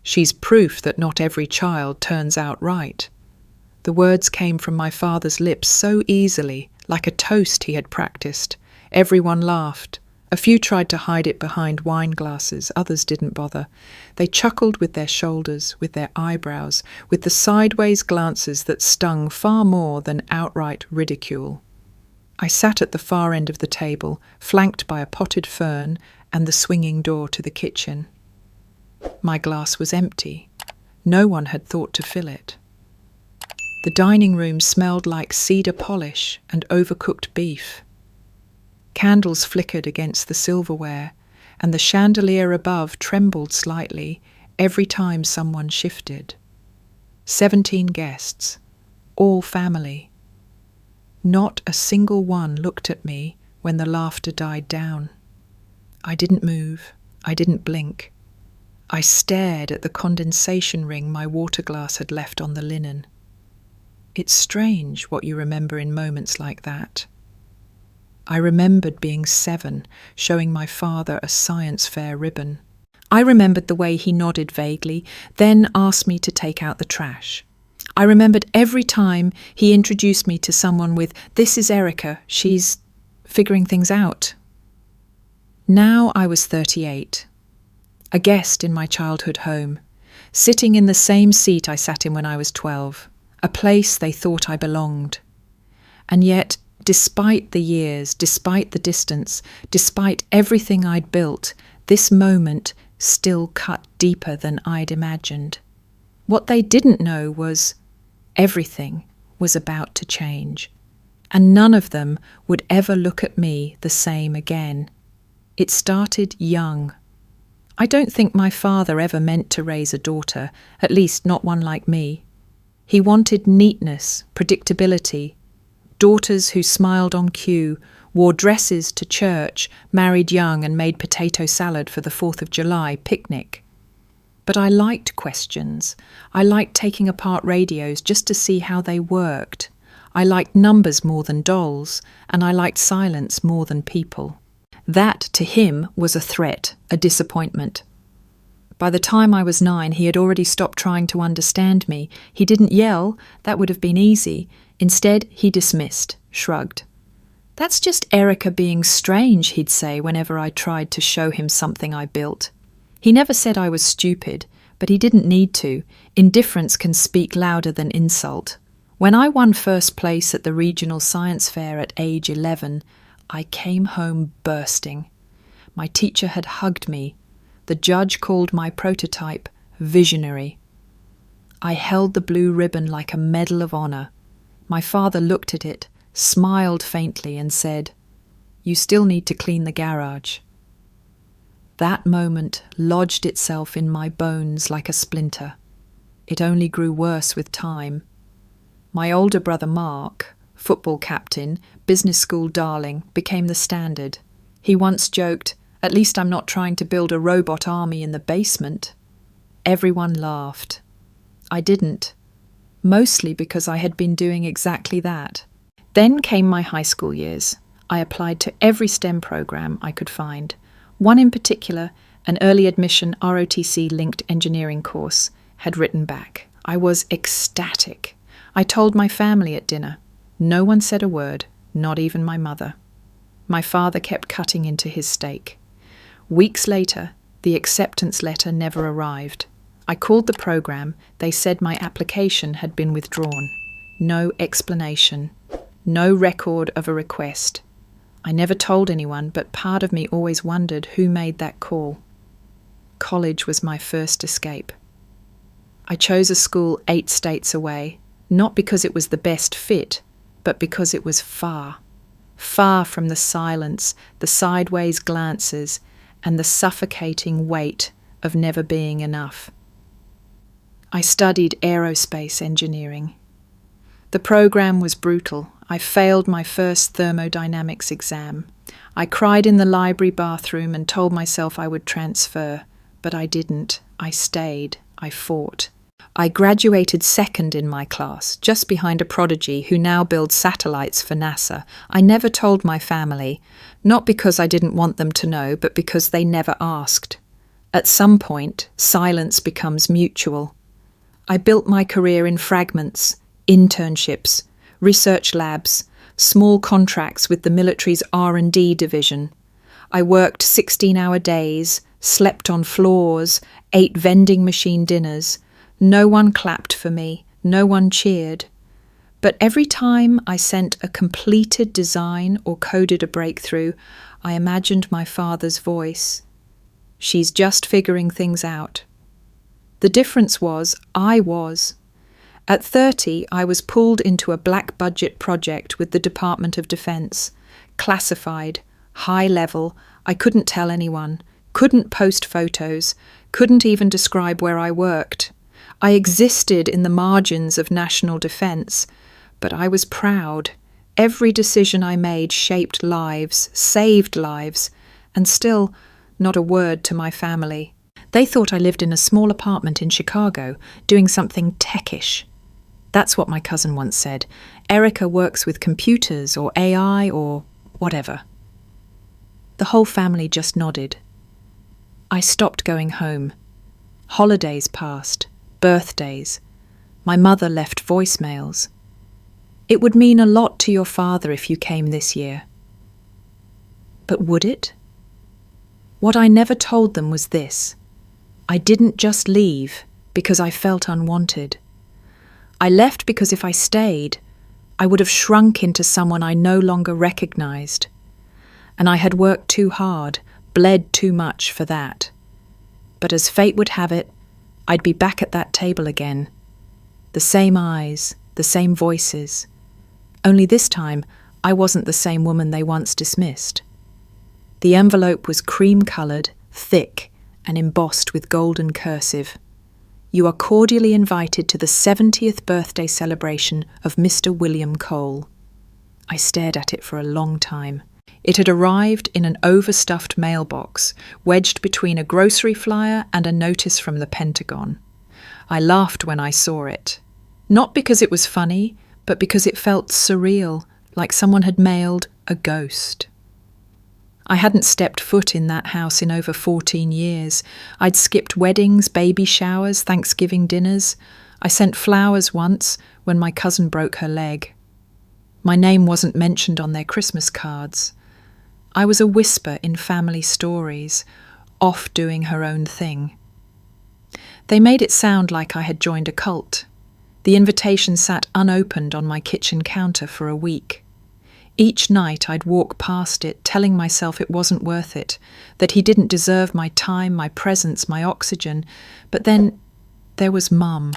She's proof that not every child turns out right. The words came from my father's lips so easily, like a toast he had practiced. Everyone laughed. A few tried to hide it behind wine glasses, others didn't bother. They chuckled with their shoulders, with their eyebrows, with the sideways glances that stung far more than outright ridicule. I sat at the far end of the table, flanked by a potted fern and the swinging door to the kitchen. My glass was empty. No one had thought to fill it. The dining room smelled like cedar polish and overcooked beef. Candles flickered against the silverware, and the chandelier above trembled slightly every time someone shifted. 17 guests, all family. Not a single one looked at me when the laughter died down. I didn't move. I didn't blink. I stared at the condensation ring my water glass had left on the linen. It's strange what you remember in moments like that. I remembered being 7, showing my father a science fair ribbon. I remembered the way he nodded vaguely, then asked me to take out the trash. I remembered every time he introduced me to someone with, "This is Erica, she's figuring things out." Now I was 38, a guest in my childhood home, sitting in the same seat I sat in when I was 12, a place they thought I belonged. And yet, despite the years, despite the distance, despite everything I'd built, this moment still cut deeper than I'd imagined. What they didn't know was everything was about to change, and none of them would ever look at me the same again. It started young. I don't think my father ever meant to raise a daughter, at least not one like me. He wanted neatness, predictability, daughters who smiled on cue, wore dresses to church, married young and made potato salad for the 4th of July picnic. But I liked questions. I liked taking apart radios just to see how they worked. I liked numbers more than dolls, and I liked silence more than people. That, to him, was a threat, a disappointment. By the time I was 9, he had already stopped trying to understand me. He didn't yell, that would have been easy. Instead, he dismissed, shrugged. "That's just Erica being strange," he'd say whenever I tried to show him something I built. He never said I was stupid, but he didn't need to. Indifference can speak louder than insult. When I won first place at the regional science fair at age 11, I came home bursting. My teacher had hugged me. The judge called my prototype visionary. I held the blue ribbon like a medal of honor. My father looked at it, smiled faintly, and said, "You still need to clean the garage." That moment lodged itself in my bones like a splinter. It only grew worse with time. My older brother Mark, football captain, business school darling, became the standard. He once joked, "At least I'm not trying to build a robot army in the basement." Everyone laughed. I didn't, mostly because I had been doing exactly that. Then came my high school years. I applied to every STEM program I could find. One in particular, an early admission ROTC-linked engineering course, had written back. I was ecstatic. I told my family at dinner. No one said a word, not even my mother. My father kept cutting into his steak. Weeks later, the acceptance letter never arrived. I called the program. They said my application had been withdrawn. No explanation. No record of a request. I never told anyone, but part of me always wondered who made that call. College was my first escape. I chose a school 8 states away, not because it was the best fit, but because it was far. Far from the silence, the sideways glances, and the suffocating weight of never being enough. I studied aerospace engineering. The program was brutal. I failed my first thermodynamics exam. I cried in the library bathroom and told myself I would transfer, but I didn't. I stayed. I fought. I graduated second in my class, just behind a prodigy who now builds satellites for NASA. I never told my family, not because I didn't want them to know, but because they never asked. At some point, silence becomes mutual. I built my career in fragments, internships, research labs, small contracts with the military's R&D division. I worked 16-hour days, slept on floors, ate vending machine dinners. No one clapped for me, no one cheered. But every time I sent a completed design or coded a breakthrough, I imagined my father's voice. She's just figuring things out. The difference was, I was. At 30, I was pulled into a black-budget project with the Department of Defense. Classified, high level, I couldn't tell anyone, couldn't post photos, couldn't even describe where I worked. I existed in the margins of national defense, but I was proud. Every decision I made shaped lives, saved lives, and still, not a word to my family. They thought I lived in a small apartment in Chicago, doing something techish. That's what my cousin once said. Erica works with computers or AI or whatever. The whole family just nodded. I stopped going home. Holidays passed, birthdays. My mother left voicemails. It would mean a lot to your father if you came this year. But would it? What I never told them was this. I didn't just leave because I felt unwanted. I left because if I stayed, I would have shrunk into someone I no longer recognized. And I had worked too hard, bled too much for that. But as fate would have it, I'd be back at that table again. The same eyes, the same voices. Only this time, I wasn't the same woman they once dismissed. The envelope was cream-coloured, thick, and embossed with golden cursive. You are cordially invited to the 70th birthday celebration of Mr. William Cole. I stared at it for a long time. It had arrived in an overstuffed mailbox, wedged between a grocery flyer and a notice from the Pentagon. I laughed when I saw it. Not because it was funny, but because it felt surreal, like someone had mailed a ghost. I hadn't stepped foot in that house in over 14 years. I'd skipped weddings, baby showers, Thanksgiving dinners. I sent flowers once when my cousin broke her leg. My name wasn't mentioned on their Christmas cards. I was a whisper in family stories, off doing her own thing. They made it sound like I had joined a cult. The invitation sat unopened on my kitchen counter for a week. Each night I'd walk past it, telling myself it wasn't worth it, that he didn't deserve my time, my presence, my oxygen. But then there was Mum.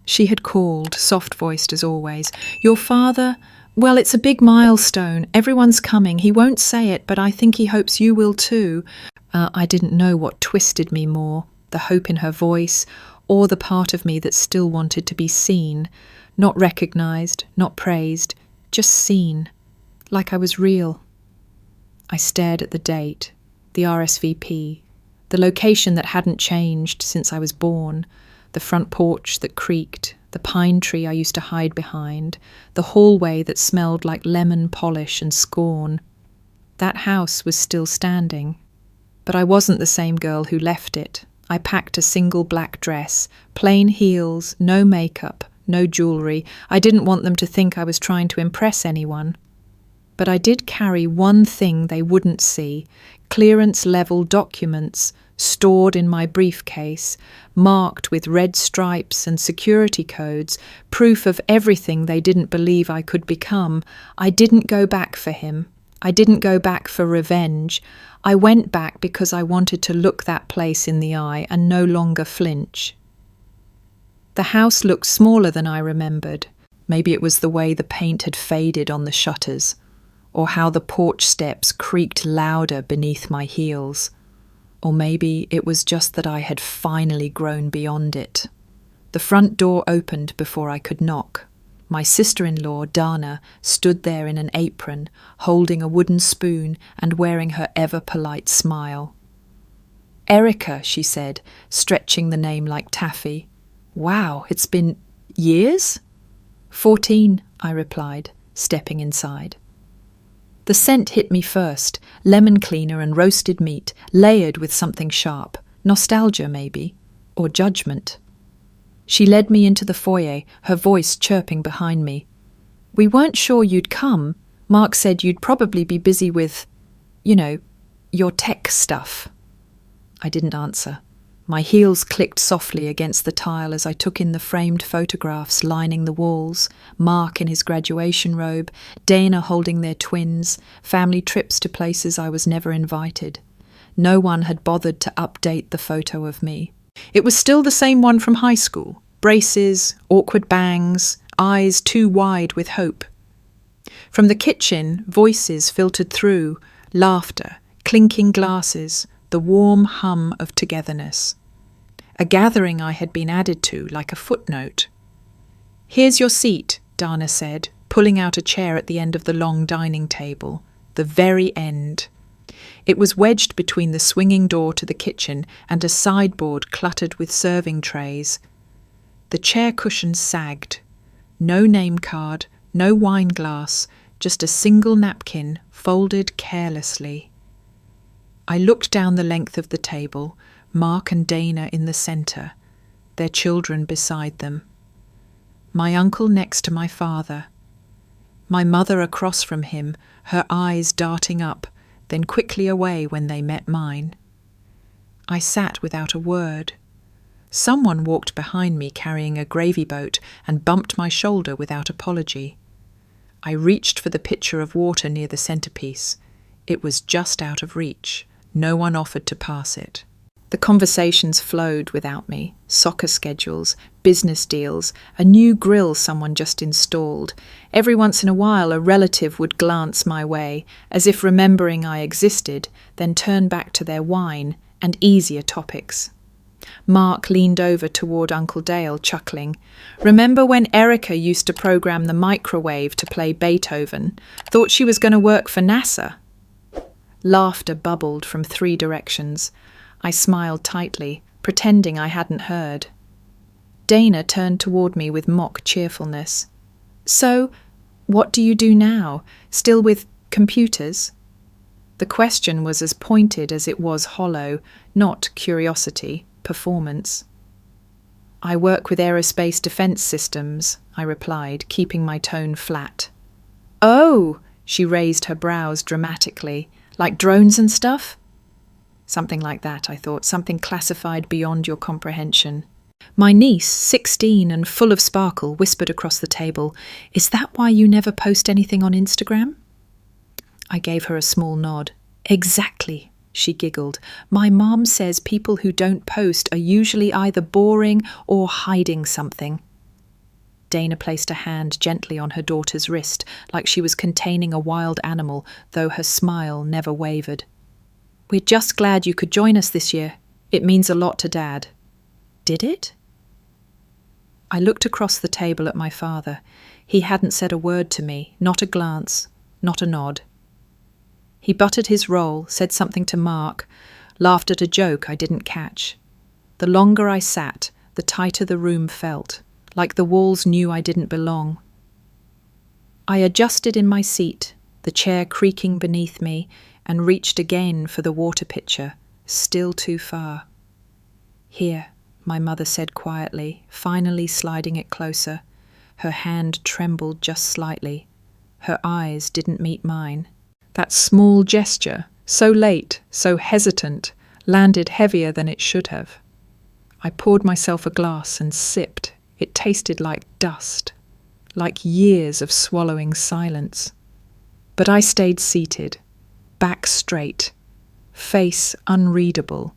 She had called, soft-voiced as always. Your father? Well, it's a big milestone. Everyone's coming. He won't say it, but I think he hopes you will too. I didn't know what twisted me more, the hope in her voice, or the part of me that still wanted to be seen, not recognised, not praised, just seen. Like I was real. I stared at the date, the RSVP, the location that hadn't changed since I was born, the front porch that creaked, the pine tree I used to hide behind, the hallway that smelled like lemon polish and scorn. That house was still standing, but I wasn't the same girl who left it. I packed a single black dress, plain heels, no makeup, no jewellery. I didn't want them to think I was trying to impress anyone. But I did carry one thing they wouldn't see, clearance-level documents stored in my briefcase, marked with red stripes and security codes, proof of everything they didn't believe I could become. I didn't go back for him. I didn't go back for revenge. I went back because I wanted to look that place in the eye and no longer flinch. The house looked smaller than I remembered. Maybe it was the way the paint had faded on the shutters, or how the porch steps creaked louder beneath my heels. Or maybe it was just that I had finally grown beyond it. The front door opened before I could knock. My sister-in-law, Dana, stood there in an apron, holding a wooden spoon and wearing her ever-polite smile. Erica, she said, stretching the name like taffy. Wow, it's been years? 14, I replied, stepping inside. The scent hit me first, lemon cleaner and roasted meat, layered with something sharp, Nostalgia, maybe, or judgment. She led me into the foyer, her voice chirping behind me. "We weren't sure you'd come. Mark said you'd probably be busy with, your tech stuff." I didn't answer. My heels clicked softly against the tile as I took in the framed photographs lining the walls, Mark in his graduation robe, Dana holding their twins, family trips to places I was never invited. No one had bothered to update the photo of me. It was still the same one from high school. Braces, awkward bangs, eyes too wide with hope. From the kitchen, voices filtered through, laughter, clinking glasses, the warm hum of togetherness. A gathering I had been added to like a footnote. "Here's your seat," Dana said, pulling out a chair at the end of the long dining table. The very end. It was wedged between the swinging door to the kitchen and a sideboard cluttered with serving trays. The chair cushions sagged. No name card, no wine glass, just a single napkin folded carelessly. I looked down the length of the table, Mark and Dana in the centre, their children beside them. My uncle next to my father. My mother across from him, her eyes darting up, then quickly away when they met mine. I sat without a word. Someone walked behind me carrying a gravy boat and bumped my shoulder without apology. I reached for the pitcher of water near the centrepiece. It was just out of reach. No one offered to pass it. The conversations flowed without me. Soccer schedules, business deals, a new grill someone just installed. Every once in a while a relative would glance my way, as if remembering I existed, then turn back to their wine and easier topics. Mark leaned over toward Uncle Dale, chuckling. "Remember when Erica used to program the microwave to play Beethoven? Thought she was going to work for NASA." Laughter bubbled from 3 directions. I smiled tightly, pretending I hadn't heard. Dana turned toward me with mock cheerfulness. "So, what do you do now? Still with computers?" The question was as pointed as it was hollow, not curiosity, performance. "I work with aerospace defense systems," I replied, keeping my tone flat. "Oh!" She raised her brows dramatically. "Like drones and stuff?" Something like that, I thought, something classified beyond your comprehension. My niece, 16 and full of sparkle, whispered across the table, "Is that why you never post anything on Instagram?" I gave her a small nod. "Exactly," she giggled. "My mom says people who don't post are usually either boring or hiding something." Dana placed a hand gently on her daughter's wrist, like she was containing a wild animal, though her smile never wavered. "We're just glad you could join us this year. It means a lot to Dad." "Did it?" I looked across the table at my father. He hadn't said a word to me, not a glance, not a nod. He buttered his roll, said something to Mark, laughed at a joke I didn't catch. The longer I sat, the tighter the room felt, like the walls knew I didn't belong. I adjusted in my seat, the chair creaking beneath me, and reached again for the water pitcher, still too far. "Here," my mother said quietly, finally sliding it closer. Her hand trembled just slightly. Her eyes didn't meet mine. That small gesture, so late, so hesitant, landed heavier than it should have. I poured myself a glass and sipped. It tasted like dust, like years of swallowing silence. But I stayed seated, back straight, face unreadable,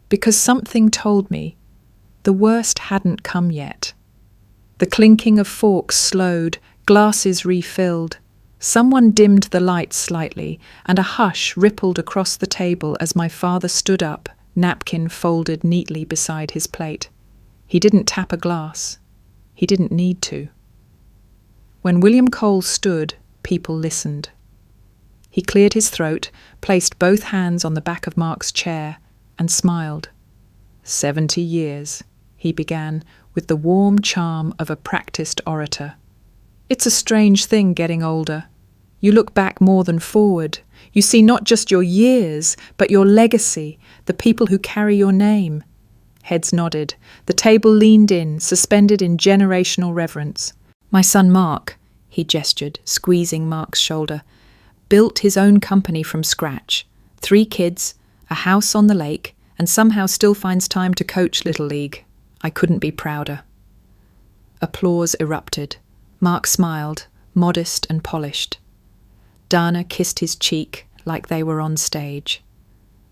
because something told me the worst hadn't come yet. The clinking of forks slowed, glasses refilled. Someone dimmed the lights slightly, and a hush rippled across the table as my father stood up, napkin folded neatly beside his plate. He didn't tap a glass. He didn't need to. When William Cole stood, people listened. He cleared his throat, placed both hands on the back of Mark's chair, and smiled. 70 years, he began, with the warm charm of a practiced orator. It's a strange thing getting older. You look back more than forward. You see not just your years, but your legacy, the people who carry your name. Heads nodded. The table leaned in, suspended in generational reverence. My son Mark, he gestured, squeezing Mark's shoulder, built his own company from scratch. 3 kids, a house on the lake, and somehow still finds time to coach Little League. I couldn't be prouder. Applause erupted. Mark smiled, modest and polished. Dana kissed his cheek like they were on stage.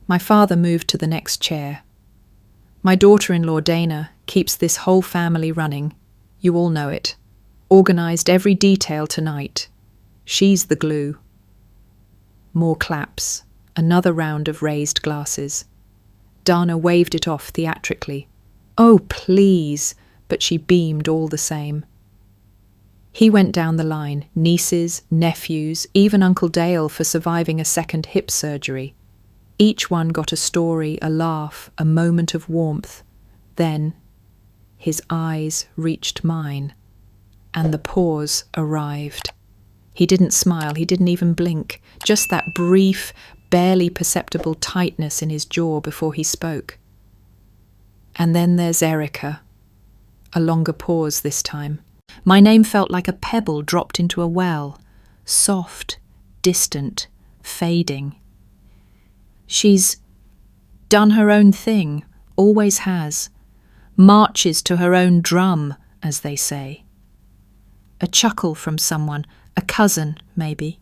My father moved to the next chair. My daughter-in-law Dana keeps this whole family running. You all know it. Organised every detail tonight. She's the glue. More claps. Another round of raised glasses. Dana waved it off theatrically. Oh, please, but she beamed all the same. He went down the line, nieces, nephews, even Uncle Dale for surviving a second hip surgery. Each one got a story, a laugh, a moment of warmth. Then his eyes reached mine, and the pause arrived. He didn't smile, he didn't even blink, just that brief, barely perceptible tightness in his jaw before he spoke. And then there's Erica. A longer pause this time. My name felt like a pebble dropped into a well, soft, distant, fading. She's done her own thing, always has, marches to her own drum, as they say. A chuckle from someone, a cousin, maybe.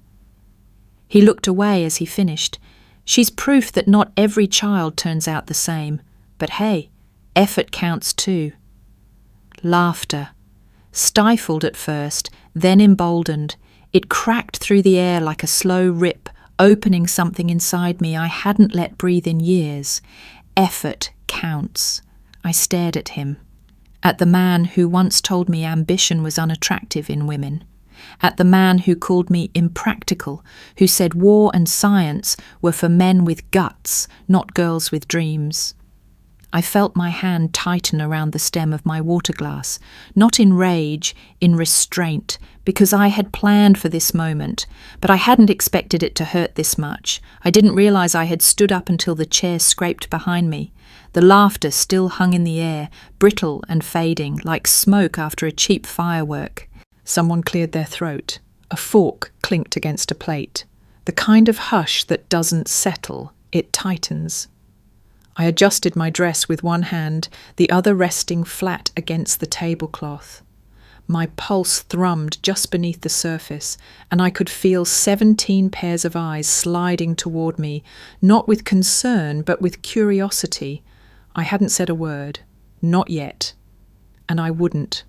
He looked away as he finished. She's proof that not every child turns out the same, but hey, effort counts too. Laughter. Stifled at first, then emboldened, it cracked through the air like a slow rip, opening something inside me I hadn't let breathe in years. Effort counts. I stared at him. At the man who once told me ambition was unattractive in women. At the man who called me impractical, who said war and science were for men with guts, not girls with dreams. I felt my hand tighten around the stem of my water glass, not in rage, in restraint, because I had planned for this moment, but I hadn't expected it to hurt this much. I didn't realize I had stood up until the chair scraped behind me. The laughter still hung in the air, brittle and fading, like smoke after a cheap firework. Someone cleared their throat. A fork clinked against a plate. The kind of hush that doesn't settle, it tightens. I adjusted my dress with one hand, the other resting flat against the tablecloth. My pulse thrummed just beneath the surface, and I could feel 17 pairs of eyes sliding toward me, not with concern, but with curiosity. I hadn't said a word. Not yet. And I wouldn't.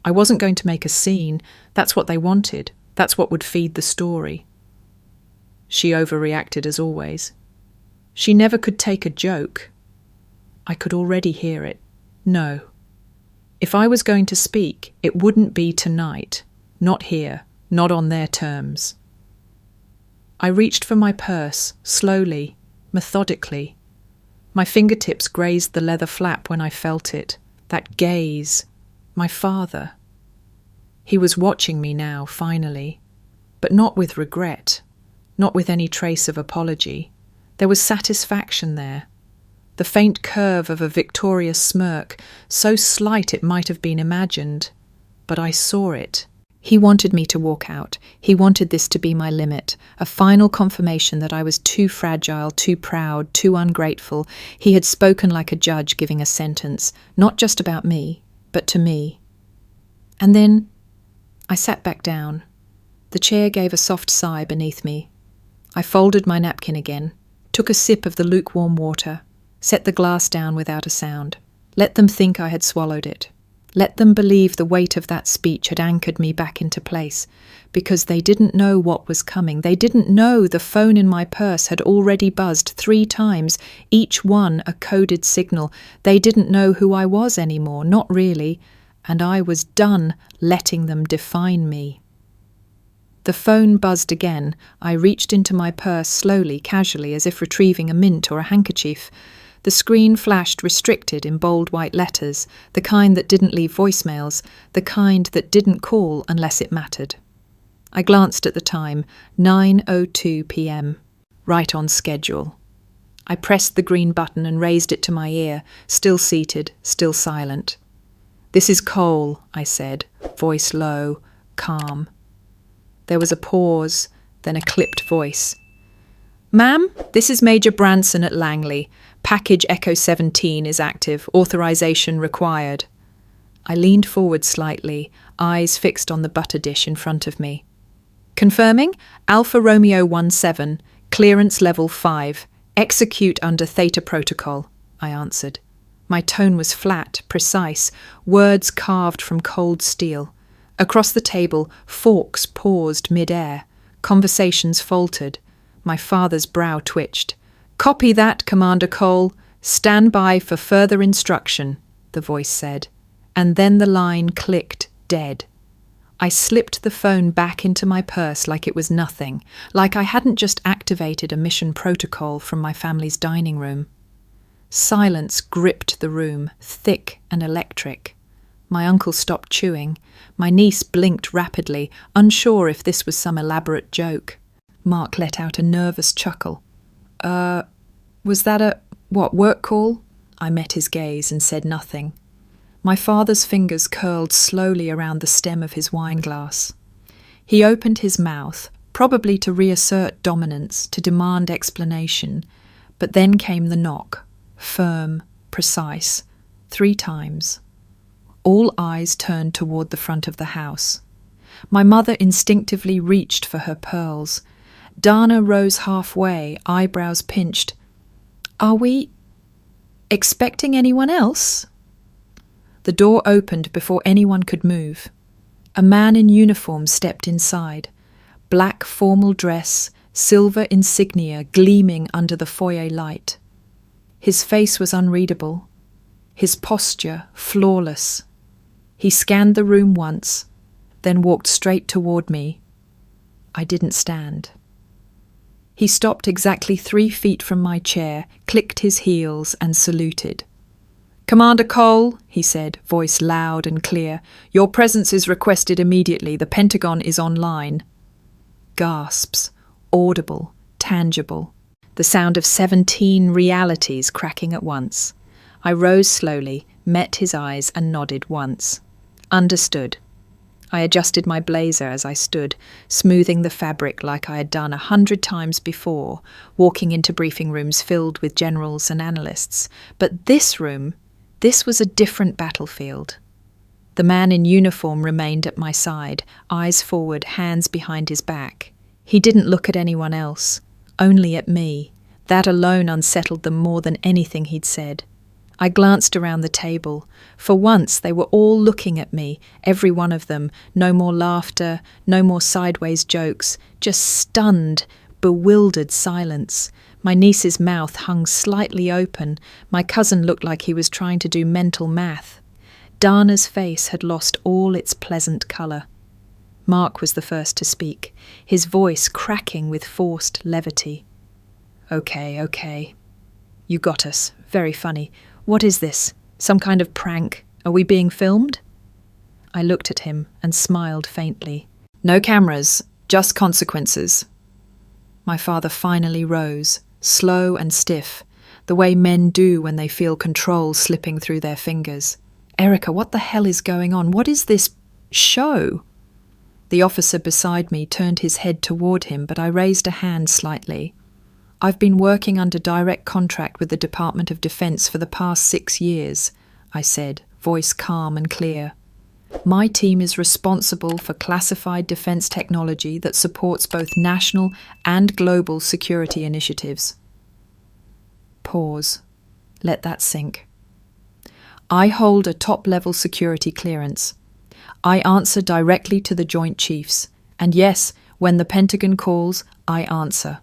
I wasn't going to make a scene. That's what they wanted. That's what would feed the story. She overreacted as always. She never could take a joke. I could already hear it. No. If I was going to speak, it wouldn't be tonight. Not here. Not on their terms. I reached for my purse, slowly, methodically. My fingertips grazed the leather flap when I felt it. That gaze. My father. He was watching me now, finally. But not with regret. Not with any trace of apology. There was satisfaction there. The faint curve of a victorious smirk, so slight it might have been imagined. But I saw it. He wanted me to walk out. He wanted this to be my limit, a final confirmation that I was too fragile, too proud, too ungrateful. He had spoken like a judge giving a sentence, not just about me, but to me. And then I sat back down. The chair gave a soft sigh beneath me. I folded my napkin again, took a sip of the lukewarm water, set the glass down without a sound. Let them think I had swallowed it. Let them believe the weight of that speech had anchored me back into place, because they didn't know what was coming. They didn't know the phone in my purse had already buzzed 3 times, each one a coded signal. They didn't know who I was anymore, not really, and I was done letting them define me. The phone buzzed again. I reached into my purse slowly, casually, as if retrieving a mint or a handkerchief. The screen flashed restricted in bold white letters, the kind that didn't leave voicemails, the kind that didn't call unless it mattered. I glanced at the time, 9:02 p.m., right on schedule. I pressed the green button and raised it to my ear, still seated, still silent. "This is Cole," I said, voice low, calm. There was a pause, then a clipped voice. "Ma'am, this is Major Branson at Langley. Package Echo 17 is active. Authorization required." I leaned forward slightly, eyes fixed on the butter dish in front of me. "Confirming, Alpha Romeo 17, clearance level 5. Execute under Theta Protocol," I answered. My tone was flat, precise, words carved from cold steel. Across the table, forks paused mid-air. Conversations faltered. My father's brow twitched. "Copy that, Commander Cole. Stand by for further instruction," the voice said. And then the line clicked, dead. I slipped the phone back into my purse like it was nothing, like I hadn't just activated a mission protocol from my family's dining room. Silence gripped the room, thick and electric. My uncle stopped chewing. My niece blinked rapidly, unsure if this was some elaborate joke. Mark let out a nervous chuckle. Was that a work call?" I met his gaze and said nothing. My father's fingers curled slowly around the stem of his wine glass. He opened his mouth, probably to reassert dominance, to demand explanation, but then came the knock, firm, precise, 3 times. All eyes turned toward the front of the house. My mother instinctively reached for her pearls. Dana rose halfway, eyebrows pinched. "Are we expecting anyone else?" The door opened before anyone could move. A man in uniform stepped inside. Black formal dress, silver insignia gleaming under the foyer light. His face was unreadable. His posture flawless. He scanned the room once, then walked straight toward me. I didn't stand. He stopped exactly 3 feet from my chair, clicked his heels, and saluted. "Commander Cole," he said, voice loud and clear, "your presence is requested immediately. The Pentagon is online." Gasps, audible, tangible. The sound of 17 realities cracking at once. I rose slowly, met his eyes, and nodded once. Understood. I adjusted my blazer as I stood, smoothing the fabric like I had done 100 times before, walking into briefing rooms filled with generals and analysts. But this room, this was a different battlefield. The man in uniform remained at my side, eyes forward, hands behind his back. He didn't look at anyone else, only at me. That alone unsettled them more than anything he'd said. I glanced around the table. For once, they were all looking at me, every one of them. No more laughter, no more sideways jokes, just stunned, bewildered silence. My niece's mouth hung slightly open. My cousin looked like he was trying to do mental math. Dana's face had lost all its pleasant colour. Mark was the first to speak, his voice cracking with forced levity. Okay. You got us. Very funny. What is this? Some kind of prank? Are we being filmed?" I looked at him and smiled faintly. "No cameras, just consequences." My father finally rose, slow and stiff, the way men do when they feel control slipping through their fingers. "Erica, what the hell is going on? What is this show?" The officer beside me turned his head toward him, but I raised a hand slightly. "I've been working under direct contract with the Department of Defense for the past 6 years, I said, voice calm and clear. "My team is responsible for classified defense technology that supports both national and global security initiatives." Pause. Let that sink. "I hold a top-level security clearance. I answer directly to the Joint Chiefs. And yes, when the Pentagon calls, I answer."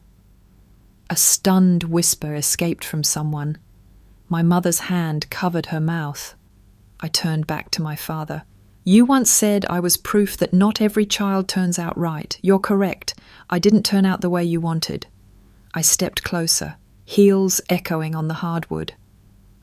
A stunned whisper escaped from someone. My mother's hand covered her mouth. I turned back to my father. "You once said I was proof that not every child turns out right. You're correct. I didn't turn out the way you wanted." I stepped closer, heels echoing on the hardwood.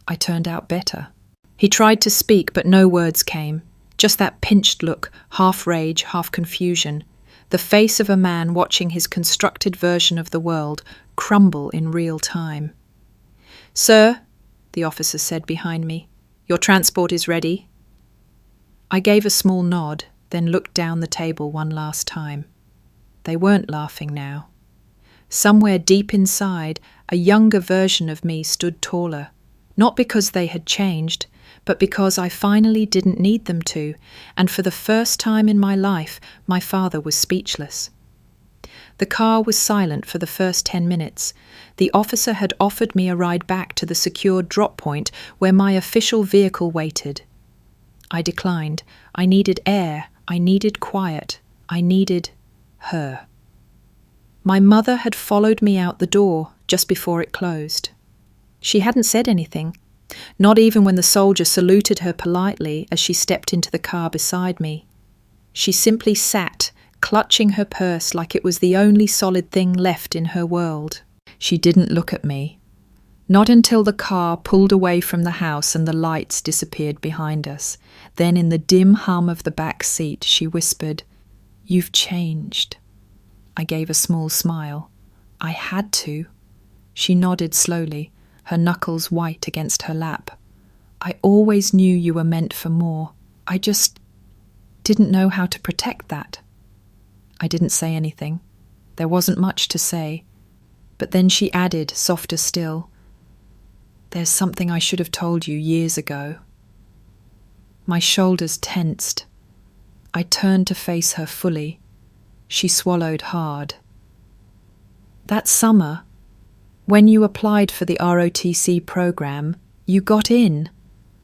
"I turned out better." He tried to speak, but no words came. Just that pinched look, half rage, half confusion. the face of a man watching his constructed version of the world crumble in real time. "Sir," the officer said behind me, "your transport is ready." I gave a small nod, then looked down the table one last time. They weren't laughing now. Somewhere deep inside, a younger version of me stood taller, not because they had changed, but because I finally didn't need them to, and for the first time in my life, my father was speechless. The car was silent for the first 10 minutes. The officer had offered me a ride back to the secured drop point where my official vehicle waited. I declined. I needed air. I needed quiet. I needed her. My mother had followed me out the door just before it closed. She hadn't said anything, not even when the soldier saluted her politely as she stepped into the car beside me. She simply sat, clutching her purse like it was the only solid thing left in her world. She didn't look at me. Not until the car pulled away from the house and the lights disappeared behind us. Then in the dim hum of the back seat, she whispered, "You've changed." I gave a small smile. I had to. She nodded slowly, her knuckles white against her lap. "I always knew you were meant for more. I just didn't know how to protect that." I didn't say anything. There wasn't much to say. But then she added, softer still, "There's something I should have told you years ago." My shoulders tensed. I turned to face her fully. She swallowed hard. "That summer, when you applied for the ROTC program, you got in.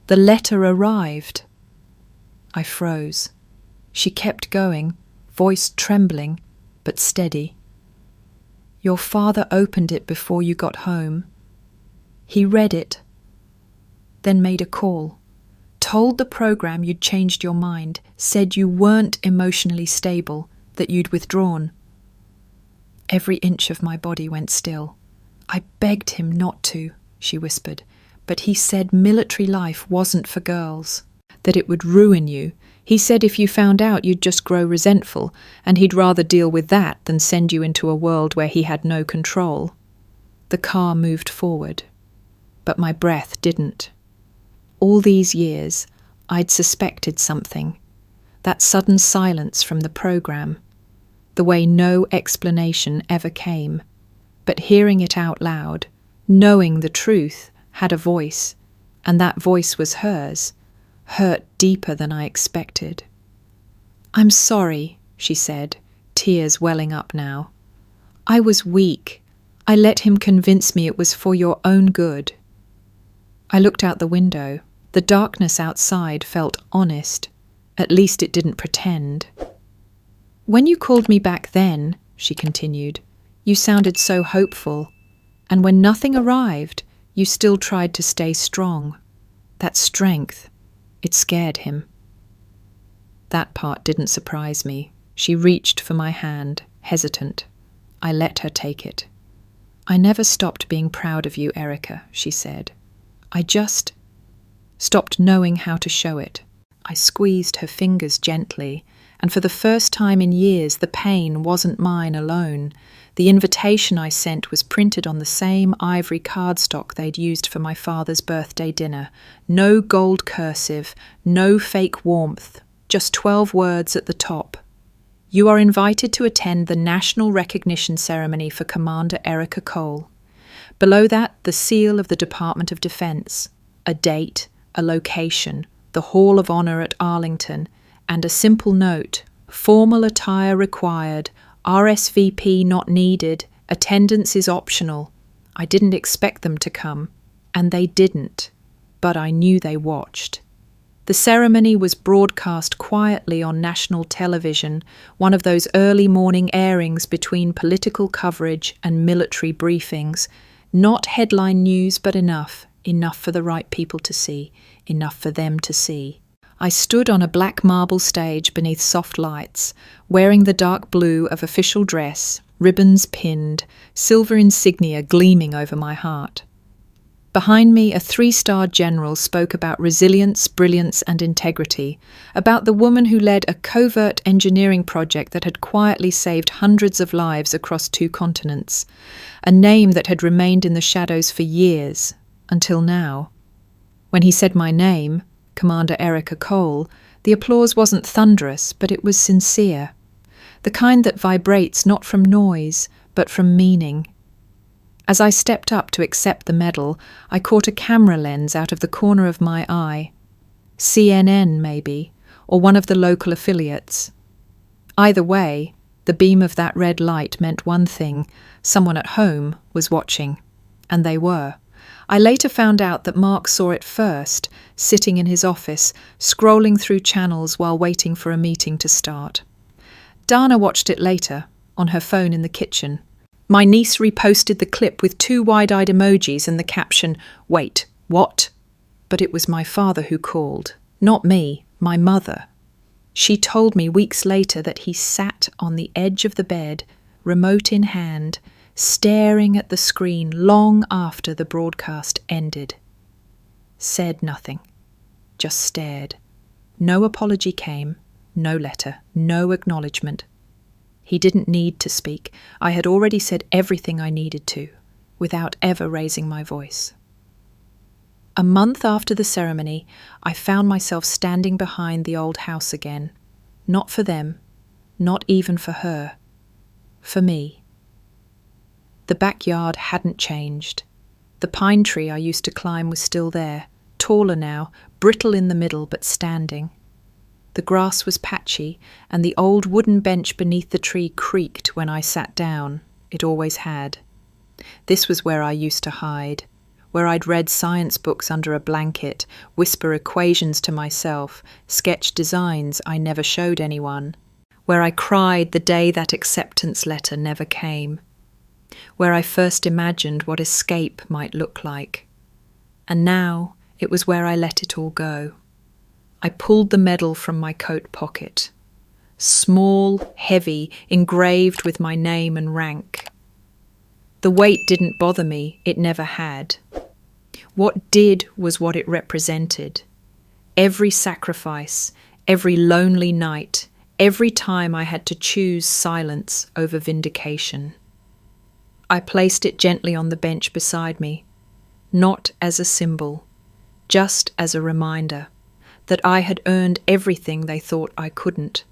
The letter arrived." I froze. She kept going, voice trembling, but steady. "Your father opened it before you got home. He read it, then made a call, told the program you'd changed your mind, said you weren't emotionally stable, that you'd withdrawn." Every inch of my body went still. "I begged him not to," she whispered, "but he said military life wasn't for girls, that it would ruin you. He said if you found out you'd just grow resentful, and he'd rather deal with that than send you into a world where he had no control." The car moved forward, but my breath didn't. All these years, I'd suspected something. That sudden silence from the program, the way no explanation ever came, but hearing it out loud, knowing the truth had a voice, and that voice was hers, hurt deeper than I expected. "I'm sorry," she said, tears welling up now. "I was weak. I let him convince me it was for your own good." I looked out the window. The darkness outside felt honest. At least it didn't pretend. "When you called me back then," she continued, "you sounded so hopeful. And when nothing arrived, you still tried to stay strong. That strength, it scared him." That part didn't surprise me. She reached for my hand, hesitant. I let her take it. "I never stopped being proud of you, Erica," she said. "I just stopped knowing how to show it." I squeezed her fingers gently, and for the first time in years the pain wasn't mine alone. The invitation I sent was printed on the same ivory cardstock they'd used for my father's birthday dinner. No gold cursive, no fake warmth, just 12 words at the top. "You are invited to attend the National Recognition Ceremony for Commander Erica Cole." Below that, the seal of the Department of Defense, a date, a location, the Hall of Honor at Arlington, and a simple note, "Formal attire required, RSVP not needed, attendance is optional." I didn't expect them to come, and they didn't, but I knew they watched. The ceremony was broadcast quietly on national television, one of those early morning airings between political coverage and military briefings. Not headline news, but enough for the right people to see, enough for them to see. I stood on a black marble stage beneath soft lights, wearing the dark blue of official dress, ribbons pinned, silver insignia gleaming over my heart. Behind me, a 3-star general spoke about resilience, brilliance, and integrity, about the woman who led a covert engineering project that had quietly saved hundreds of lives across 2 continents, a name that had remained in the shadows for years, until now. When he said my name, Commander Erica Cole, the applause wasn't thunderous, but it was sincere, the kind that vibrates not from noise, but from meaning. As I stepped up to accept the medal, I caught a camera lens out of the corner of my eye. CNN, maybe, or one of the local affiliates. Either way, the beam of that red light meant one thing: someone at home was watching. And they were. I later found out that Mark saw it first, sitting in his office, scrolling through channels while waiting for a meeting to start. Dana watched it later, on her phone in the kitchen. My niece reposted the clip with 2 wide-eyed emojis and the caption, "Wait, what?" But it was my father who called, not me, my mother. She told me weeks later that he sat on the edge of the bed, remote in hand, staring at the screen long after the broadcast ended. Said nothing, just stared. No apology came, no letter, no acknowledgement. He didn't need to speak. I had already said everything I needed to, without ever raising my voice. A month after the ceremony, I found myself standing behind the old house again. Not for them, not even for her. For me. The backyard hadn't changed. The pine tree I used to climb was still there, taller now, brittle in the middle but standing. The grass was patchy, and the old wooden bench beneath the tree creaked when I sat down. It always had. This was where I used to hide, where I'd read science books under a blanket, whisper equations to myself, sketch designs I never showed anyone, where I cried the day that acceptance letter never came, where I first imagined what escape might look like. And now it was where I let it all go. I pulled the medal from my coat pocket. Small, heavy, engraved with my name and rank. The weight didn't bother me, it never had. What did was what it represented. Every sacrifice, every lonely night, every time I had to choose silence over vindication. I placed it gently on the bench beside me, not as a symbol, just as a reminder that I had earned everything they thought I couldn't.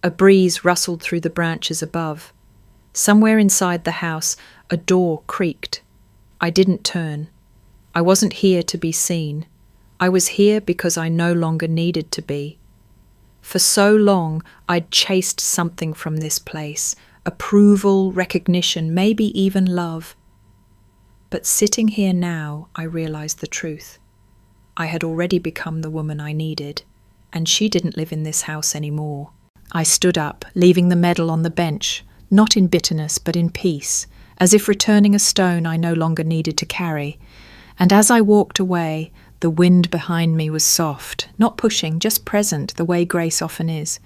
A breeze rustled through the branches above. Somewhere inside the house, a door creaked. I didn't turn. I wasn't here to be seen. I was here because I no longer needed to be. For so long, I'd chased something from this place, approval, recognition, maybe even love. But sitting here now, I realized the truth. I had already become the woman I needed, and she didn't live in this house anymore. I stood up, leaving the medal on the bench, not in bitterness but in peace, as if returning a stone I no longer needed to carry. And as I walked away, the wind behind me was soft, not pushing, just present, the way grace often is.